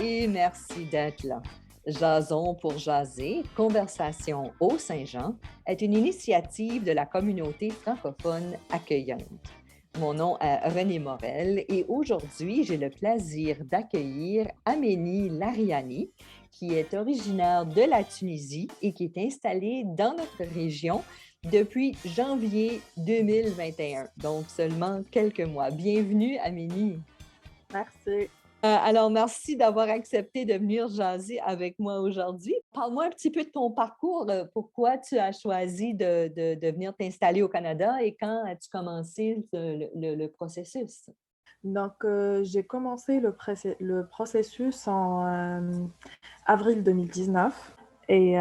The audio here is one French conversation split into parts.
et merci d'être là. Jason pour jaser, Conversation au Saint-Jean est une initiative de la communauté francophone accueillante. Mon nom est René Morel et aujourd'hui, j'ai le plaisir d'accueillir Amélie Lariani, qui est originaire de la Tunisie et qui est installée dans notre région depuis janvier 2021, donc seulement quelques mois. Bienvenue, Amélie. Merci. Alors, merci d'avoir accepté de venir jaser avec moi aujourd'hui. Parle-moi un petit peu de ton parcours. Pourquoi tu as choisi de venir t'installer au Canada et quand as-tu commencé le processus? Donc, j'ai commencé le processus en avril 2019 et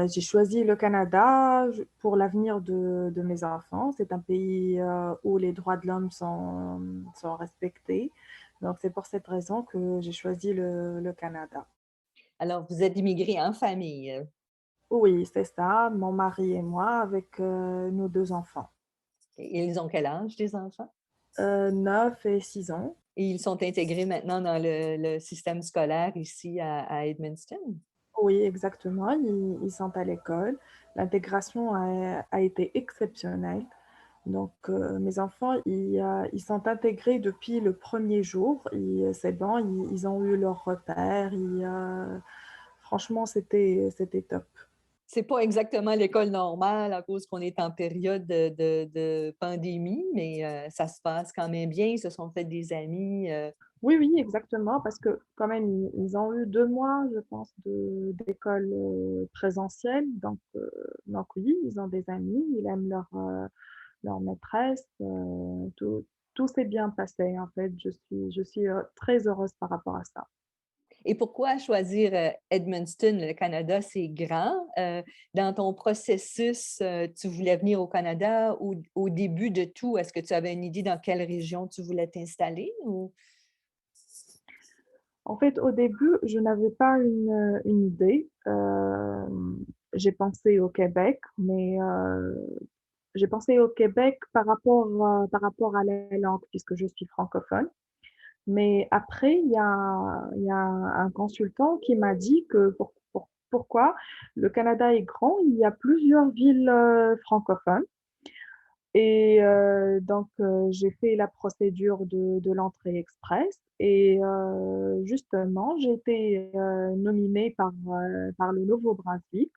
j'ai choisi le Canada pour l'avenir de mes enfants. C'est un pays où les droits de l'homme sont respectés. Donc, c'est pour cette raison que j'ai choisi le Canada. Alors, vous êtes immigré en famille Oui, c'est ça, mon mari et moi avec nos deux enfants, et ils ont quel âge, les enfants? 9 et 6 ans. Et ils sont intégrés maintenant dans le système scolaire ici à Edmundston? Oui, exactement. Ils sont à l'école. L'intégration a été exceptionnelle. Donc, mes enfants, ils sont intégrés depuis le premier jour. C'est bon, ils ont eu leur repère. Franchement, c'était top. C'est pas exactement l'école normale à cause qu'on est en période de pandémie, mais ça se passe quand même bien. Ils se sont fait des amis. Oui, oui, exactement, parce que quand même, ils ont eu 2 mois, je pense, d'école présentielle. Donc oui, ils ont des amis, ils aiment leur maîtresse. Tout s'est bien passé, en fait. Je suis très heureuse par rapport à ça. Et pourquoi choisir Edmundston? Le Canada, c'est grand. Dans ton processus, tu voulais venir au Canada ou au début de tout, est-ce que tu avais une idée dans quelle région tu voulais t'installer? Ou... En fait, au début, je n'avais pas une idée. J'ai pensé au Québec, mais j'ai pensé au Québec par rapport à la langue, puisque je suis francophone. Mais après, il y a un consultant qui m'a dit que pourquoi le Canada est grand, il y a plusieurs villes francophones. Et donc, j'ai fait la procédure de l'entrée express. Et justement, j'ai été nominée par le Nouveau-Brunswick.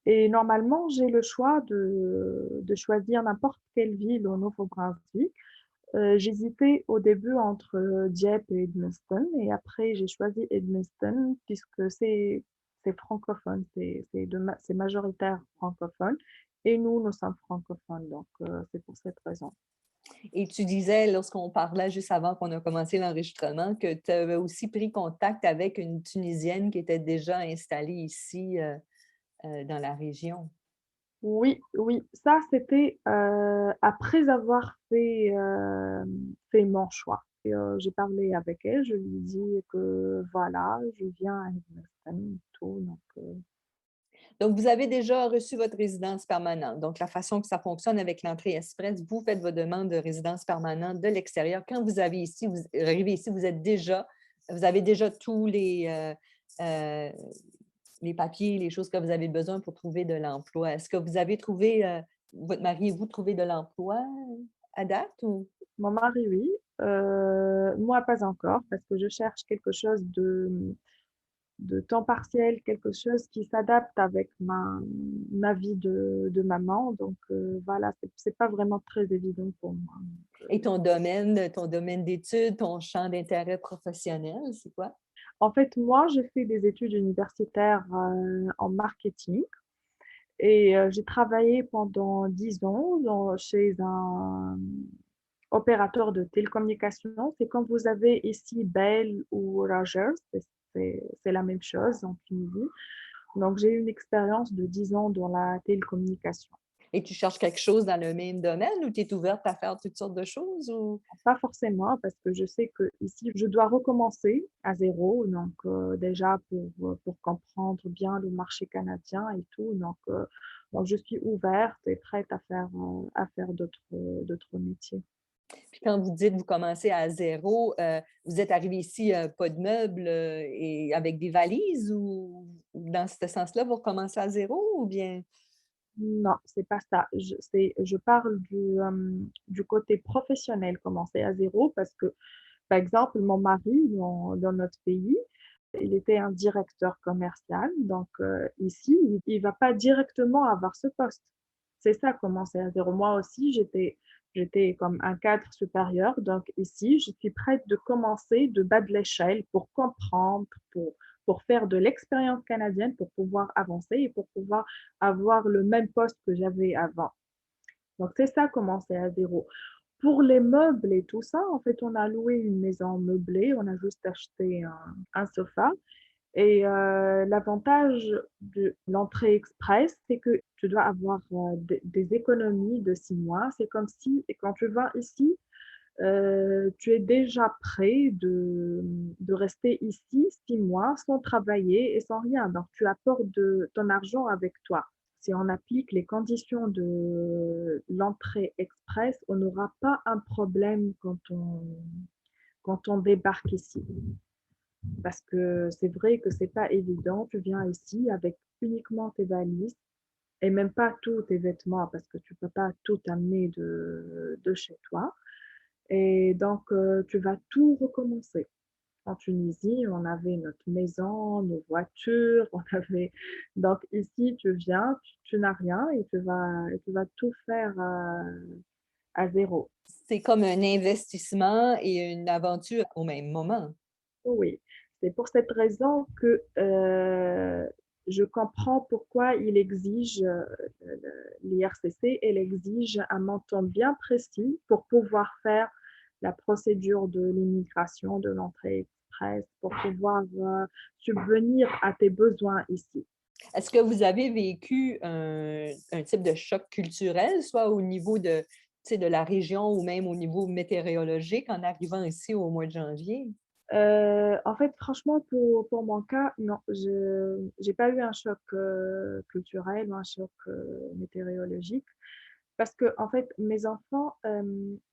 Et normalement, j'ai le choix de choisir n'importe quelle ville au Nouveau-Brunswick. J'hésitais au début entre Dieppe et Edmundston. Et après, j'ai choisi Edmundston puisque c'est francophone, c'est majoritaire francophone. Et nous sommes francophones, donc c'est pour cette raison. Et tu disais, lorsqu'on parlait juste avant qu'on a commencé l'enregistrement, que tu avais aussi pris contact avec une Tunisienne qui était déjà installée ici dans la région. Oui, oui, ça c'était après avoir fait mon choix. Et, j'ai parlé avec elle, je lui ai dit que voilà, je viens à Edmundston et tout. Donc, Donc, vous avez déjà reçu votre résidence permanente. Donc, la façon que ça fonctionne avec l'entrée express, vous faites vos demandes de résidence permanente de l'extérieur. Quand vous avez ici, vous arrivez ici, vous avez déjà tous les papiers, les choses que vous avez besoin pour trouver de l'emploi. Est-ce que vous avez trouvé, votre mari et vous, trouvé de l'emploi à date ou? mon mari, oui. Moi, pas encore, parce que je cherche quelque chose de temps partiel, quelque chose qui s'adapte avec ma vie de maman. Donc, voilà, c'est pas vraiment très évident pour moi. Donc, Et ton domaine d'études, ton champ d'intérêt professionnel, c'est quoi? en fait, moi, j'ai fait des études universitaires en marketing et j'ai travaillé pendant 10 ans chez un opérateur de télécommunications. C'est comme vous avez ici Bell ou Rogers, c'est la même chose en Tunisie. Donc, j'ai eu une expérience de 10 ans dans la télécommunication. Et tu cherches quelque chose dans le même domaine ou tu es ouverte à faire toutes sortes de choses ou? Pas forcément, parce que je sais que ici, je dois recommencer à zéro. Donc, déjà, pour comprendre bien le marché canadien et tout. Donc, je suis ouverte et prête à faire d'autres métiers. Puis quand vous dites vous commencez à zéro, vous êtes arrivé ici, pas de meubles, et avec des valises ou dans ce sens-là, vous recommencez à zéro ou bien? Non, c'est pas ça. Je parle du côté professionnel, commencer à zéro, parce que, par exemple, mon mari, dans notre pays, il était un directeur commercial. Donc, ici, il va pas directement avoir ce poste. C'est ça, commencer à zéro. Moi aussi, j'étais comme un cadre supérieur. Donc, ici, je suis prête de commencer de bas de l'échelle pour comprendre, pour faire de l'expérience canadienne, pour pouvoir avancer et pour pouvoir avoir le même poste que j'avais avant. Donc, c'est ça, commencer à zéro. Pour les meubles et tout ça, en fait, on a loué une maison meublée, on a juste acheté un sofa. Et l'avantage de l'entrée express, c'est que tu dois avoir des économies de 6 mois. C'est comme si, et quand tu vas ici, tu es déjà prêt de rester ici 6 mois sans travailler et sans rien. Donc, tu apportes ton argent avec toi. Si on applique les conditions de l'entrée express, on n'aura pas un problème quand on débarque ici. Parce que c'est vrai que c'est pas évident. Tu viens ici avec uniquement tes valises et même pas tous tes vêtements parce que tu peux pas tout amener de chez toi. Et donc, tu vas tout recommencer. En Tunisie, on avait notre maison, nos voitures, on avait... Donc ici, tu viens, tu n'as rien et tu vas tout faire à zéro. C'est comme un investissement et une aventure au même moment. Oui, c'est pour cette raison que je comprends pourquoi il exige, l'IRCC, elle exige un montant bien précis pour pouvoir faire la procédure de l'immigration, de l'entrée express, pour pouvoir subvenir à tes besoins ici. Est-ce que vous avez vécu un type de choc culturel, soit au niveau de, tu sais, de la région ou même au niveau météorologique en arrivant ici au mois de janvier? En fait, franchement, pour mon cas, non, je n'ai pas eu un choc culturel ou un choc météorologique. Parce que, en fait, mes enfants,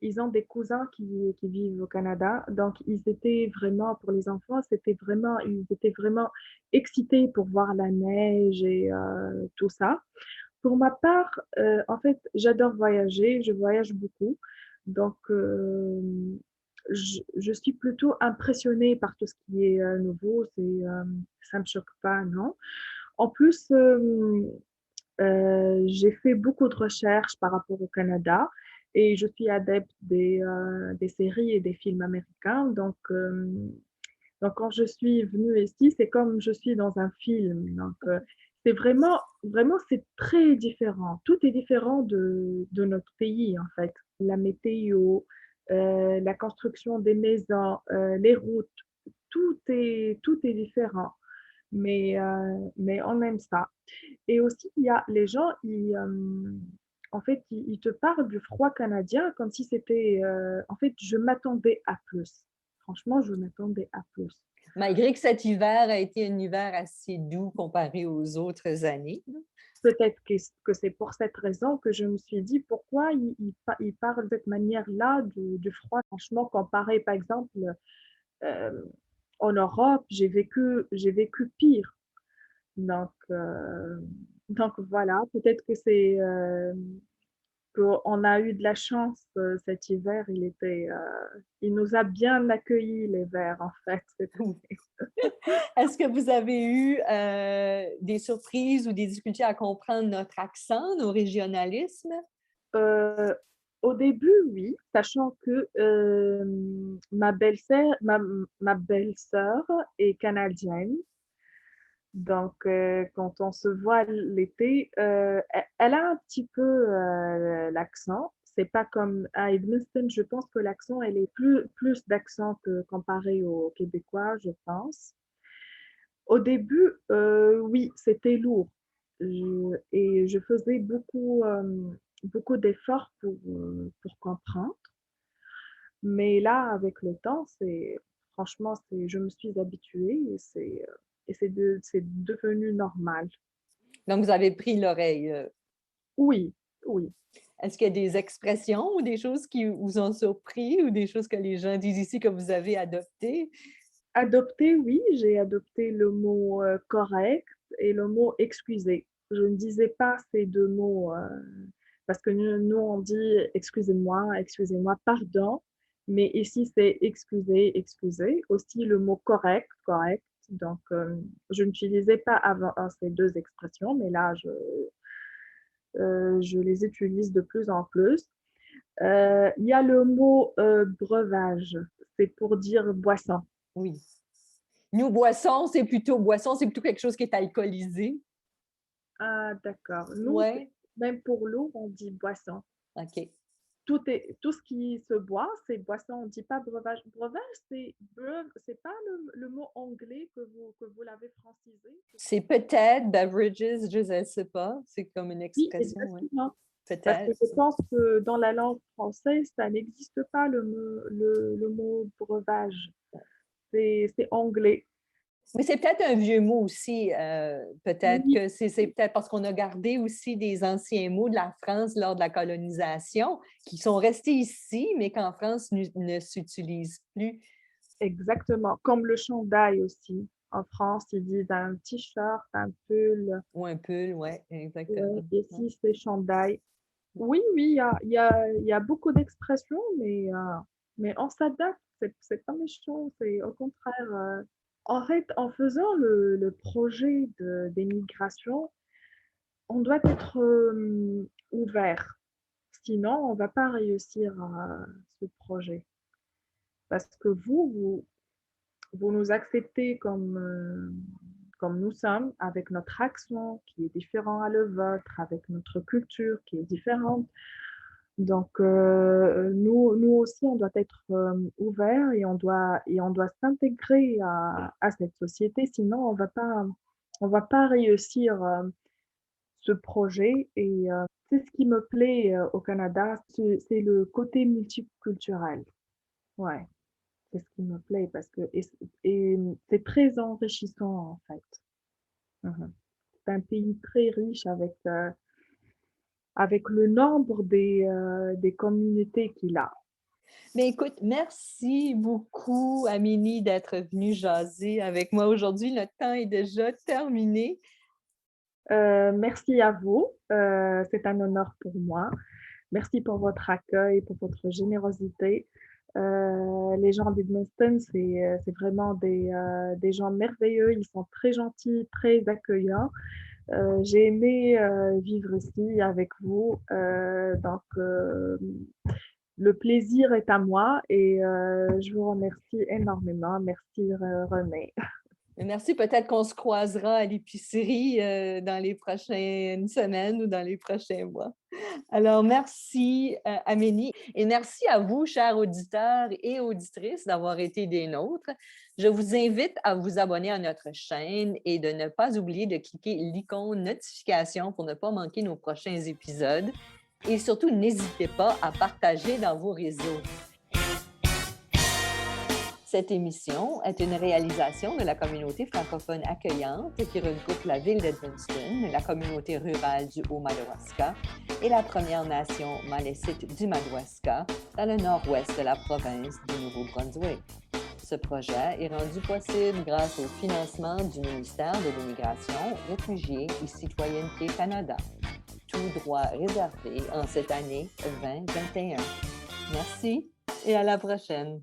ils ont des cousins qui vivent au Canada. Donc, ils étaient vraiment, pour les enfants, ils étaient vraiment excités pour voir la neige et tout ça. Pour ma part, en fait, j'adore voyager, je voyage beaucoup. Donc, je suis plutôt impressionnée par tout ce qui est nouveau. Ça me choque pas, non. En plus, j'ai fait beaucoup de recherches par rapport au Canada et je suis adepte des séries et des films américains. Donc, quand je suis venue ici, c'est comme je suis dans un film. Donc, c'est vraiment, vraiment, c'est très différent. Tout est différent de notre pays, en fait. La météo, la construction des maisons, les routes, tout est différent. Mais on aime ça. Et aussi, il y a les gens, en fait, ils te parlent du froid canadien comme si c'était... en fait, je m'attendais à plus. Franchement, je m'attendais à plus. Malgré que cet hiver a été un hiver assez doux comparé aux autres années. Peut-être que c'est pour cette raison que je me suis dit pourquoi ils parlent de cette manière-là du froid. Franchement, comparé par exemple euh, en Europe, j'ai vécu pire. Donc, donc voilà, peut-être que c'est qu'on a eu de la chance cet hiver. Il nous a bien accueillis l'hiver en fait. Est-ce que vous avez eu des surprises ou des difficultés à comprendre notre accent, nos régionalismes? Euh, Au début, oui, sachant que ma belle-sœur est canadienne. Donc, quand on se voit l'été, elle a un petit peu l'accent. C'est pas comme à Edmundston, je pense que l'accent, elle est plus d'accent que comparé au québécois, je pense. Au début, oui, c'était lourd. Et je faisais beaucoup d'efforts pour comprendre. Mais là, avec le temps, franchement, je me suis habituée et c'est devenu normal. Donc, vous avez pris l'oreille. Oui, oui. Est-ce qu'il y a des expressions ou des choses qui vous ont surpris ou des choses que les gens disent ici que vous avez adoptées? Adopter, oui, j'ai adopté le mot correct et le mot excusez. Je ne disais pas ces deux mots parce que nous, on dit excusez-moi, pardon, mais ici c'est excusez, excusez. Aussi le mot correct, correct. Donc, je n'utilisais pas avant ces deux expressions, mais là, je les utilise de plus en plus. Il y a le mot breuvage, c'est pour dire boisson. Oui. Nous, boisson, c'est plutôt quelque chose qui est alcoolisé. Ah, d'accord. Nous, Oui. même pour l'eau, on dit boisson. OK. Tout ce qui se boit, c'est boisson. On ne dit pas breuvage. Breuvage, c'est pas le mot anglais que vous l'avez francisé. C'est peut-être beverages, je ne sais pas. C'est comme une Oui, expression, oui. exactement. Parce que Peut-être. je pense que dans la langue française, ça n'existe pas le mot breuvage. C'est anglais. Mais c'est peut-être un vieux mot aussi. Peut-être Oui, que c'est peut-être parce qu'on a gardé aussi des anciens mots de la France lors de la colonisation qui sont restés ici, mais qu'en France ne s'utilisent plus. exactement. Comme le chandail aussi. En France, ils disent un t-shirt, un pull. Ou un pull, oui, Ouais, exactement. ici, c'est chandail. Oui, oui, il y a beaucoup d'expressions, mais on s'adapte. C'est pas méchant, c'est au contraire. En fait, en faisant le projet d'émigration, on doit être ouvert. Sinon, on va pas réussir ce projet. Parce que vous nous acceptez comme nous sommes, avec notre accent qui est différent à le vôtre, avec notre culture qui est différente. Donc, nous aussi, on doit être ouvert et on doit s'intégrer à cette société, sinon on va pas réussir ce projet. Et c'est ce qui me plaît au Canada, c'est le côté multiculturel. Ouais, c'est ce qui me plaît parce que et c'est très enrichissant en fait. Mhm. C'est un pays très riche avec le nombre des communautés qu'il a. Mais écoute, merci beaucoup, Amélie, d'être venue jaser avec moi aujourd'hui. Notre temps est déjà terminé. Merci à vous. C'est un honneur pour moi. Merci pour votre accueil, pour votre générosité. Les gens d'Edmundston, c'est vraiment des gens merveilleux. Ils sont très gentils, très accueillants. J'ai aimé vivre ici avec vous. Le plaisir est à moi et je vous remercie énormément. Merci René. Merci, peut-être qu'on se croisera à l'épicerie dans les prochaines semaines ou dans les prochains mois. Alors, merci Amélie et merci à vous, chers auditeurs et auditrices, d'avoir été des nôtres. Je vous invite à vous abonner à notre chaîne et de ne pas oublier de cliquer l'icône notification pour ne pas manquer nos prochains épisodes. Et surtout, n'hésitez pas à partager dans vos réseaux. Cette émission est une réalisation de la communauté francophone accueillante qui regroupe la ville d'Edmundston, la communauté rurale du Haut-Madawaska et la Première Nation Malécite du Madawaska dans le nord-ouest de la province du Nouveau-Brunswick. Ce projet est rendu possible grâce au financement du ministère de l'Immigration, Réfugiés et Citoyenneté Canada. Tout droit réservé en cette année 2021. Merci et à la prochaine.